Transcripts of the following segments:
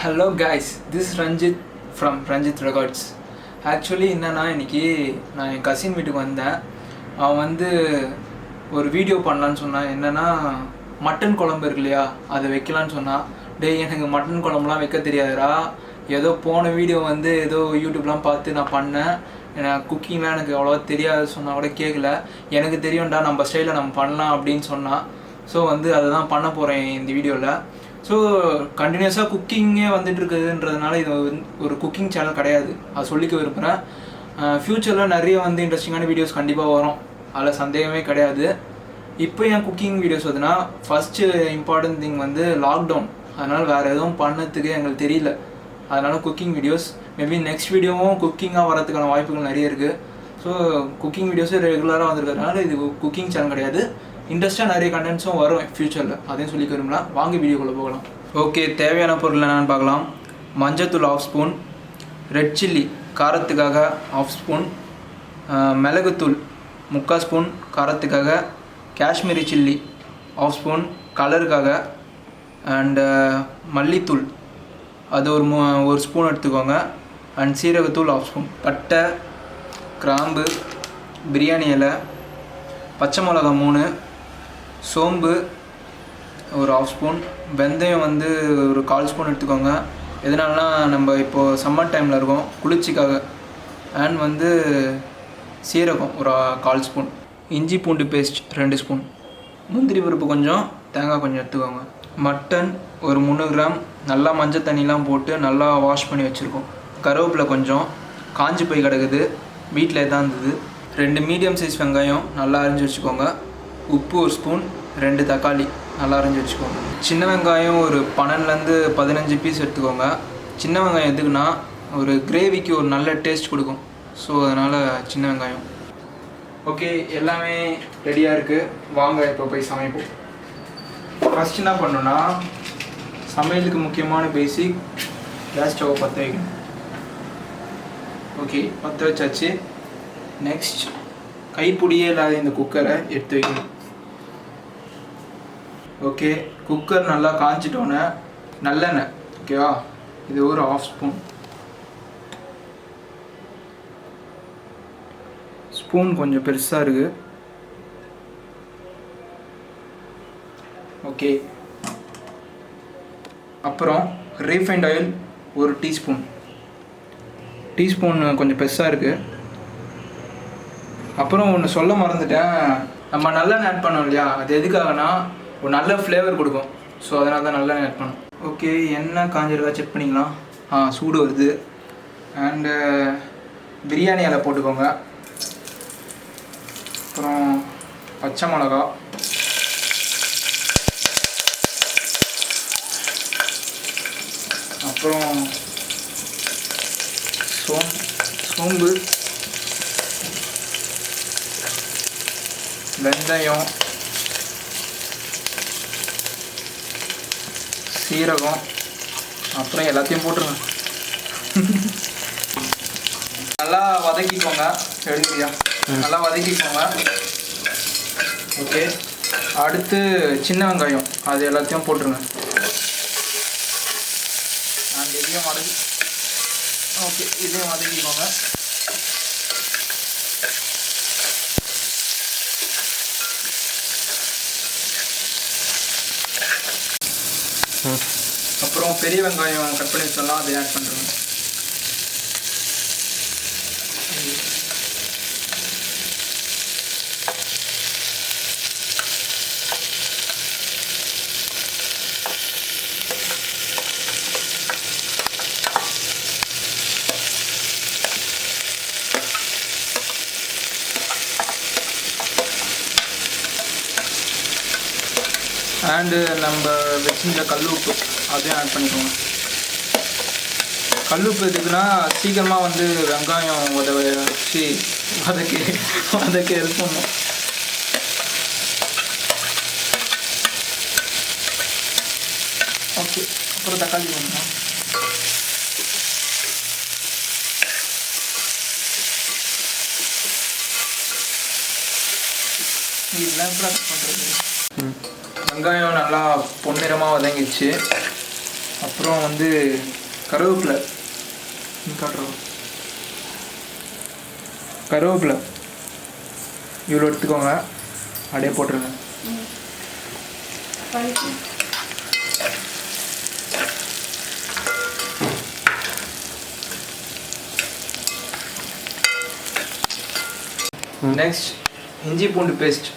Hello guys, this is Ranjith from Ranjith Records. Actually என்னன்னா இன்னைக்கு நான் என் கசின் வீட்டுக்கு வந்தேன். அவன் வந்து ஒரு வீடியோ பண்ணலான்னு சொன்னான். என்னன்னா மட்டன் குழம்பு இருக்கு இல்லையா, அதை வைக்கலான்னு சொன்னான். டேய் எனக்கு மட்டன் குழம்புலாம் வைக்க தெரியாதுடா, ஏதோ போன வீடியோ வந்து ஏதோ யூடியூப்லாம் பார்த்து நான் பண்ணேன், எனக்கு குக்கிங்லாம் எனக்கு அவ்வளோவா தெரியாது சொன்னால் கூட கேட்கல. எனக்கு தெரியும்டா, நம்ம ஸ்டைலில் நம்ம பண்ணலாம் அப்படின்னு சொன்னான். ஸோ வந்து அதை தான் பண்ண போகிறேன் இந்த வீடியோவில். ஸோ கண்டினியூஸாக குக்கிங்கே வந்துட்டு இருக்குதுன்றதுனால இது ஒரு குக்கிங் சேனல் கிடையாது, அது சொல்லிக்க விரும்புகிறேன். ஃப்யூச்சரில் நிறைய வந்து இன்ட்ரெஸ்டிங்கான வீடியோஸ் கண்டிப்பாக வரும், அதில் சந்தேகமே கிடையாது. இப்போ என் குக்கிங் வீடியோஸ் வந்துன்னா ஃபஸ்ட்டு இம்பார்ட்டன்ட் திங் வந்து லாக்டவுன், அதனால் வேறு எதுவும் பண்ணதுக்கு எங்களுக்கு தெரியல. அதனால் குக்கிங் வீடியோஸ் மேபி நெக்ஸ்ட் வீடியோவும் குக்கிங்காக வரதுக்கான வாய்ப்புகள் நிறைய இருக்குது. ஸோ குக்கிங் வீடியோஸே ரெகுலராக வந்துருக்கிறதுனால இது குக்கிங் சேனல் கிடையாது. இன்ட்ரெஸ்ட்டாக நிறைய கண்டென்ட்ஸும் வரும் ஃப்யூச்சரில், அதையும் சொல்லிக்க விரும்பலாம். வாங்க வீடியோக்குள்ளே போகலாம். ஓகே, தேவையான பொருள் என்னென்னு பார்க்கலாம். மஞ்சத்தூள் 1/2 ஸ்பூன், ரெட் சில்லி காரத்துக்காக 1/2 ஸ்பூன், மிளகுத்தூள் 3/4 ஸ்பூன் காரத்துக்காக, காஷ்மீரி சில்லி 1/2 ஸ்பூன் கலருக்காக, அண்டு மல்லித்தூள் அது ஒரு ஸ்பூன் எடுத்துக்கோங்க, அண்ட் சீரகத்தூள் 1/2 ஸ்பூன், பட்டை, கிராம்பு, பிரியாணி இலை, பச்சை மிளகா 3, சோம்பு ஒரு 1/2 ஸ்பூன், வெந்தயம் வந்து ஒரு 1/4 ஸ்பூன் எடுத்துக்கோங்க. எதனாலனா நம்ம இப்போது சம்மர் டைமில் இருக்கோம், குளிர்ச்சிக்காக. அண்ட் வந்து சீரகம் ஒரு 1/4 ஸ்பூன், இஞ்சி பூண்டு பேஸ்ட் 2 ஸ்பூன், முந்திரி பருப்பு கொஞ்சம், தேங்காய் கொஞ்சம் எடுத்துக்கோங்க. மட்டன் ஒரு 300 கிராம் நல்லா மஞ்சள் தண்ணிலாம் போட்டு நல்லா வாஷ் பண்ணி வச்சுருக்கோம். கருவேப்பிலை கொஞ்சம் காஞ்சி போய் கிடக்குது, வீட்டில் தான் இருந்தது. 2 மீடியம் சைஸ் வெங்காயம் நல்லா அரிஞ்சு வச்சுக்கோங்க. உப்பு 1 ஸ்பூன், 2 தக்காளி நல்லா அரிஞ்சு வச்சுக்கோங்க. சின்ன வெங்காயம் ஒரு 12லேருந்து 15 பீஸ் எடுத்துக்கோங்க. சின்ன வெங்காயம் எதுக்குன்னா ஒரு கிரேவிக்கு ஒரு நல்ல டேஸ்ட் கொடுக்கும், ஸோ அதனால் சின்ன வெங்காயம். ஓகே, எல்லாமே ரெடியாக இருக்குது, வாங்க இப்போ போய் சமைப்போம். ஃபஸ்ட் என்ன பண்ணணுன்னா, சமையலுக்கு முக்கியமான பேசிக் கேஸ் ஸ்டவ் பற்ற வைக்கணும். ஓகே, பற்ற வச்சாச்சு. நெக்ஸ்ட் கைப்பிடியே இல்லாத இந்த குக்கரை எடுத்து வைக்கணும். ஓகே, குக்கர் நல்லா காய்ச்சிட்டோன்னே நல்லெண்ணெய், ஓகேவா, இது ஒரு 1/2 ஸ்பூன். ஸ்பூன் கொஞ்சம் பெருசாக இருக்குது. ஓகே, அப்புறம் ரீஃபைண்ட் ஆயில் ஒரு டீஸ்பூன். டீஸ்பூன் கொஞ்சம் பெருசாக இருக்குது. அப்புறம் ஒன்று சொல்ல மறந்துட்டேன், நம்ம நல்லெண்ணெய் ஆட் பண்ணோம் இல்லையா, அது எதுக்காகனா ஒரு நல்ல ஃப்ளேவர் கொடுக்கும், ஸோ அதனால தான் நல்லெண்ணெய் ஆட் பண்ணோம். ஓகே, எண்ணெய் காஞ்சிருக்கா செக் பண்ணிக்கலாம். சூடு வருது. அண்டு பிரியாணி இலை போட்டுக்கோங்க. அப்புறம் பச்சை மிளகா, அப்புறம் சோம்பு, வெந்தயம், சீரகம், அப்புறம் எல்லாத்தையும் போட்டுருங்க. நல்லா வதக்கிக்கோங்க. எடுக்கிறியா? நல்லா வதக்கிக்கோங்க. ஓகே, அடுத்து சின்ன வெங்காயம் அது எல்லாத்தையும் போட்டுருங்க. நான் இதையும் வதக்கி, ஓகே, இதையும் வதக்கிக்கோங்க. அப்புறம் பெரிய வெங்காயம் கட் பண்ணி வச்சோம்னா அதை ஆட் பண்ணுறோம். அண்டு நம்ம வச்சுருந்த கல்லுப்பு அதையும் ஆட் பண்ணிக்கோங்க. கல்லுப்பு எதுக்குன்னா சீக்கிரமாக வந்து வெங்காயம் வதக்கி ஹெல்ப் பண்ணும். ஓகே, அப்புறம் தக்காளி பண்ணணும். இதெல்லாம் ப்ராசஸ் பண்ணுறது. வெங்காயம் நல்லா பொன்னிறமாக வதங்கிடுச்சு. அப்புறம் வந்து கருவேப்பிலை காட்டுறோம். கருவேப்பிலை இவ்வளோ எடுத்துக்கோங்க, அப்படியே போட்டுருங்க. நெக்ஸ்ட் இஞ்சி பூண்டு பேஸ்ட்,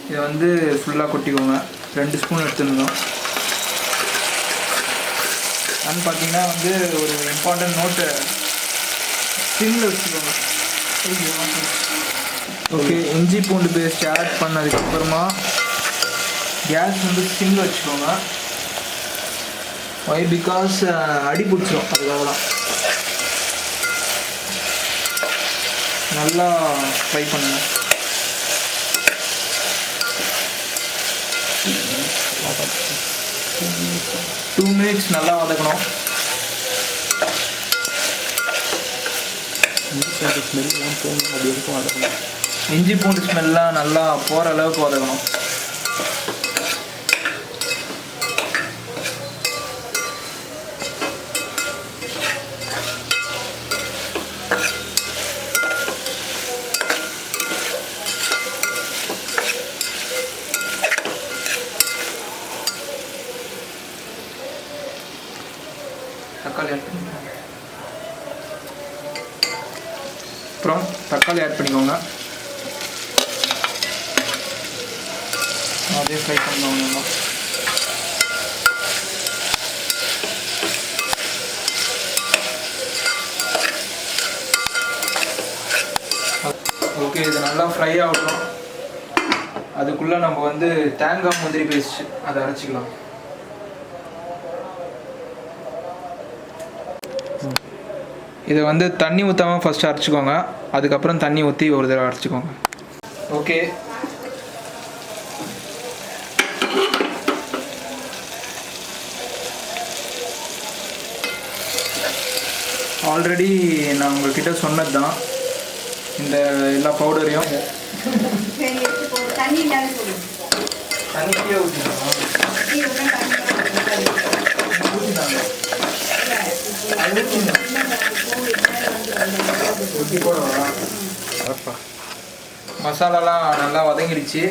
இதை வந்து ஃபுல்லாக கொட்டிக்கோங்க. 2 ஸ்பூன் எடுத்துருந்தோம். அது பார்த்தீங்கன்னா வந்து ஒரு இம்பார்ட்டன்ட் நோட்டு, சிம்மில் வச்சுக்கோங்க. ஓகே, இஞ்சி பூண்டு பேஸ்ட் ஆட் பண்ணதுக்கப்புறமா கேஸ் வந்து சிம்மில் வச்சுக்கோங்க. ஒய் பிகாஸ் அடி பிடிச்சிரும், அதுக்காக தான். நல்லா ஃப்ரை பண்ணுங்க. 2 மினிட்ஸ் நல்லா வதக்கணும். இஞ்சி பூண்டு ஸ்மெல்லாம் நல்லா போகிற அளவுக்கு வதக்கணும். தக்காளி ஆட் பண்ணிக்கோங்க. அப்புறம் தக்காளி ஆட் பண்ணிக்கோங்க. அதே ஃப்ரை பண்ணுவோம். ஓகே, இது நல்லா ஃப்ரை ஆகட்டும். அதுக்குள்ளே நம்ம வந்து தேங்காய் முந்திரி பேஸ்ட் அதை அரைச்சிக்கலாம். இதை வந்து தண்ணி ஊற்றாமல் ஃபஸ்ட்டு அரைச்சிக்கோங்க. அதுக்கப்புறம் தண்ணி ஊற்றி ஒரு தடவை அரைச்சிக்கோங்க. ஓகே, ஆல்ரெடி நான் உங்கள்கிட்ட சொன்னது தான், இந்த எல்லா பவுடரையும் தண்ணிக்கே ஊற்றினாங்க. மசாலாலாம் நல்லா வதங்கிடுச்சு.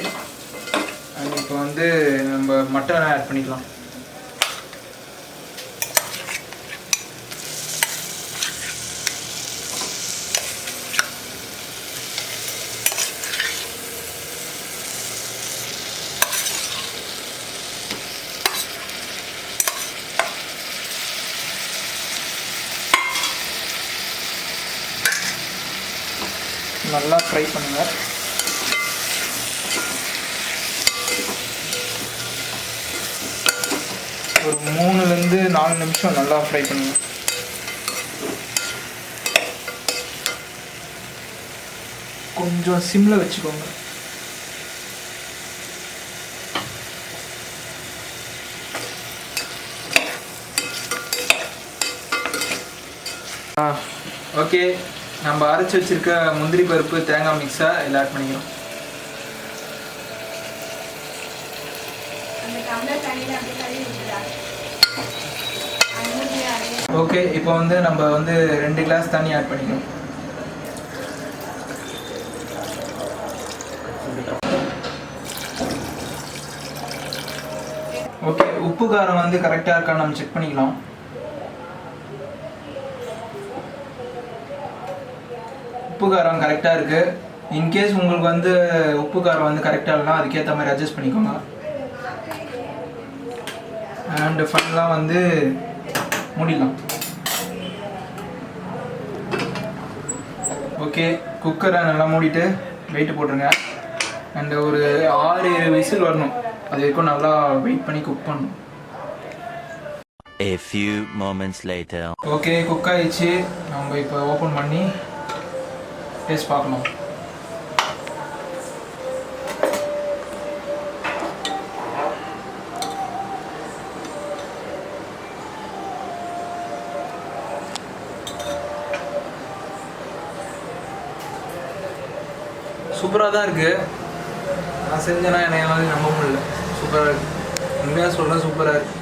இப்போ வந்து நம்ம மட்டனை ஆட் பண்ணிக்கலாம். நல்லா ஃப்ரை பண்ணுங்கள். ஒரு 3லேருந்து 4 நிமிஷம் நல்லா ஃப்ரை பண்ணுங்கள். கொஞ்சம் சிம்மில் வச்சுக்கோங்க. ஓகே, நம்ம அரைச்சி வச்சிருக்க முந்திரி பருப்பு தேங்காய் மிக்ஸை இதில் ஆட் பண்ணிக்கிறோம். ஓகே, இப்போ வந்து நம்ம வந்து 2 கிளாஸ் தண்ணி ஆட் பண்ணிக்கிறோம். ஓகே, உப்பு காரம் வந்து கரெக்டாக இருக்கா நம்ம செக் பண்ணிக்கலாம். உப்பு காரம் கரெக்டாக இருக்குது. இன்கேஸ் உங்களுக்கு வந்து உப்பு காரம் வந்து கரெக்டாக இல்லைனா அதுக்கேற்ற மாதிரி அட்ஜஸ்ட் பண்ணிக்கோங்க. அண்டு ஃபைனலாக வந்து மூடிடலாம். ஓகே, குக்கரை நல்லா மூடிட்டு வெயிட்டு போட்டுருங்க. அண்டு ஒரு 6-7 விசில் வரணும். அது வரைக்கும் நல்லா வெயிட் பண்ணி குக் பண்ணணும். A few moments later. Okay, cook ஆயிடுச்சு. நம்ம இப்போ ஓப்பன் பண்ணி டேஸ்ட் பார்க்கணும். சூப்பராக தான் இருக்குது. நான் செஞ்சேன்னா என்னையாவது நம்ப முடியல. சூப்பராக இருக்குது, உண்மையாக சொல்கிறேன், சூப்பராக இருக்குது.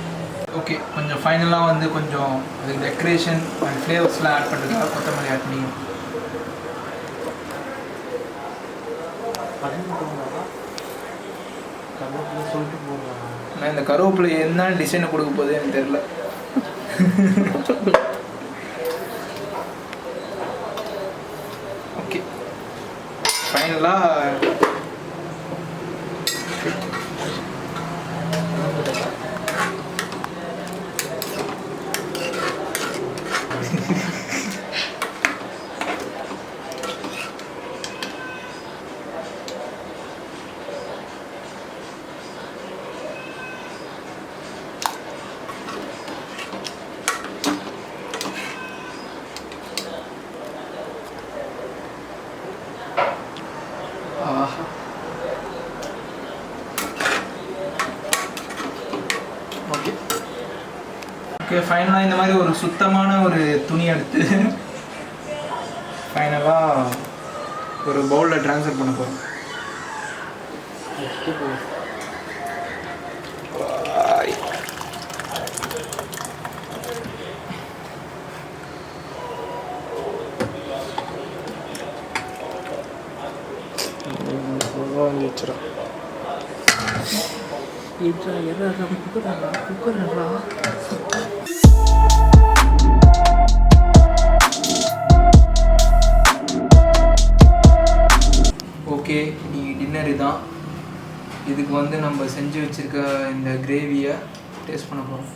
ஓகே, கொஞ்சம் ஃபைனலாக வந்து கொஞ்சம் அதுக்கு டெக்கரேஷன் அண்ட் ஃப்ளேவர்ஸ்லாம் ஆட் பண்ணுறதுக்காக கொத்தமல்லி ஆட் பண்ணிக்கணும். நான் இந்த கருவேப்பிலை என்ன டிசைனை கொடுக்க போகுது எனக்கு தெரியல. ஓகே, ஃபைனலாக ஓகே ஓகே ஃபைனலாக இந்த மாதிரி ஒரு சுத்தமான ஒரு துணி எடுத்து ஃபைனலாக ஒரு பவுலில் ட்ரான்ஸ்ஃபர் பண்ண போகிறோம். வச்சிடும் ஓகே, நீ டின்னர் இதான். இதுக்கு வந்து நம்ம செஞ்சு வச்சுருக்க இந்த கிரேவியை டேஸ்ட் பண்ண போகிறோம்.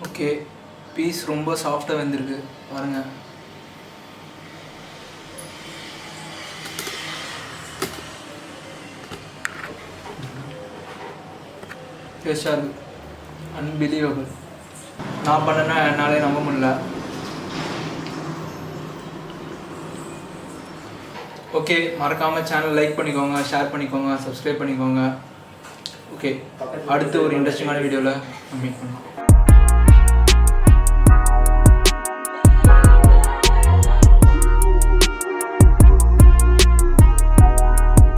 ஓகே, பீஸ் ரொம்ப சாஃப்டாக வெந்திருக்கு பாருங்கள். டேஸ்டாக இருக்குது, அன்பிலீவபிள். நான் பண்ணேன்னா என்னாலே நம்ப முடியல. ஓகே, மறக்காமல் சேனல் லைக் பண்ணிக்கோங்க, ஷேர் பண்ணிக்கோங்க, சப்ஸ்கிரைப் பண்ணிக்கோங்க. ஓகே, அடுத்து ஒரு இன்ட்ரெஸ்டிங்கான வீடியோவில் மீட் பண்ணுவோம்.